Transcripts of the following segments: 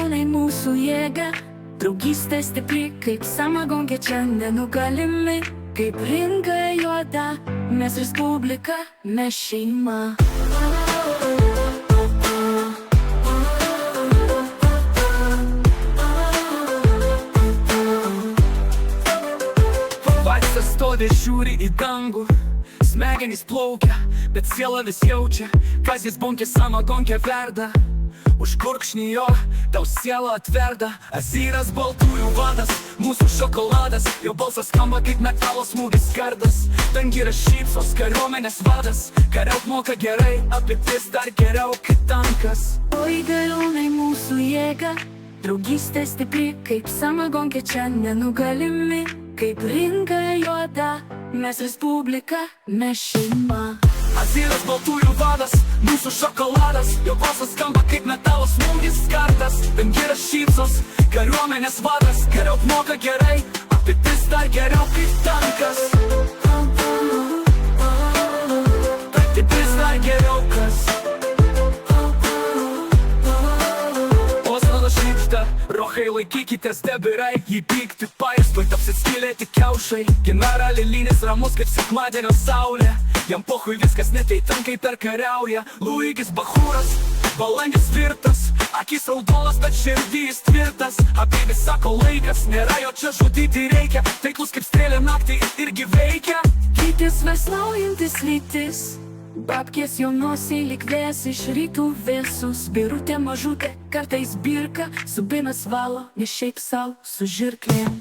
gariūnai mūsų jėga, draugystė stipri, kaip samagonkė čia nenugalimi, kaip ringa juoda, mes respublika, mes šeima. Valsas stovi žiūri į dangų, smegenys plaukia, bet siela vis jaučia, kas jis bunkė samagonkė verda. Už gurkšnį jo tau siela atverda. Azyras baltųjų vadas, mūsų šokoladas, jo balsas skamba kaip metalo smūgis kardas. Dangira šypsos, kariuomenės vadas, kariaut moka gerai, apipis dar geriau kaip tankas. Oi gariūnai mūsų jėga, draugystė stipri, kaip samagonkė čia nenugalimi, kaip ringa juoda, mes respublika, mes šeima. Azyras baltųjų vadas, mūsų šokoladas, jo balsas skamba kaip metalo smūgis kardas. Dangira šypsos, kariuomenės vadas, kariaut moka gerai, apipis dar geriau kaip tankas. Apipis dar geriau kas. Osmano šnypšta, rohai laikykitės debirai, jį pykti pais, tuoj tapsit skylėti kiaušai. Generalė lynis ramus kaip sekmadienio saulė, jam pohui viskas netei tankai perkariauja. Luigis bachūras, balandis tvirtas, akis raudonas, bet širdys tvirtas. Abievis sako laikas, nėra jo čia žudyti reikia, taiklus kaip strėlė naktį irgi veikia. Kytis veslaujantis lytis, babkės jo nosį lyg vės iš rytų vėsus. Birutė mažutė, kartais birka, subinas valo, ne šiaip sau su žirklėm.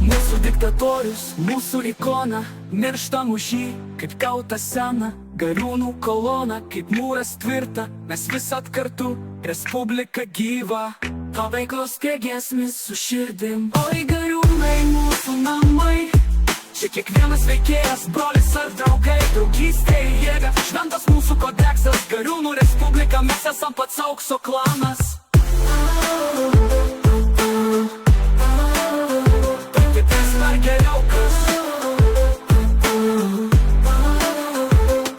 Mūsų diktatorius, mūsų ikona, miršta mūšį, kaip tauta sena. Gariūnų kolona, kaip mūras tvirta, mes visat kartu, respublika gyva. Paveiklos giesmės su širdim. Oi gariūnai mūsų namai, čia kiekvienas veikėjas, brolis ar draugai. Draugystė į jėgą, šventas mūsų kodeksas. Gariūnų respublika, mes esam pats aukso klanas. Apipis dar geriau kas.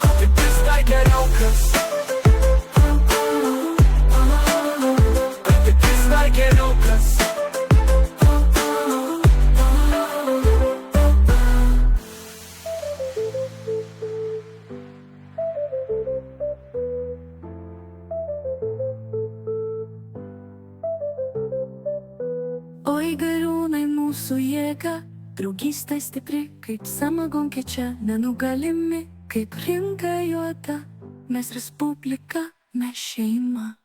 Apipis dar geriau kas. Apipis dar geriau kas. Oi gariūnai mūsų jėga, draugystė stipri, kaip samagonkė čia nenugalimi, kaip ringa juoda, mes respublika, mes šeima.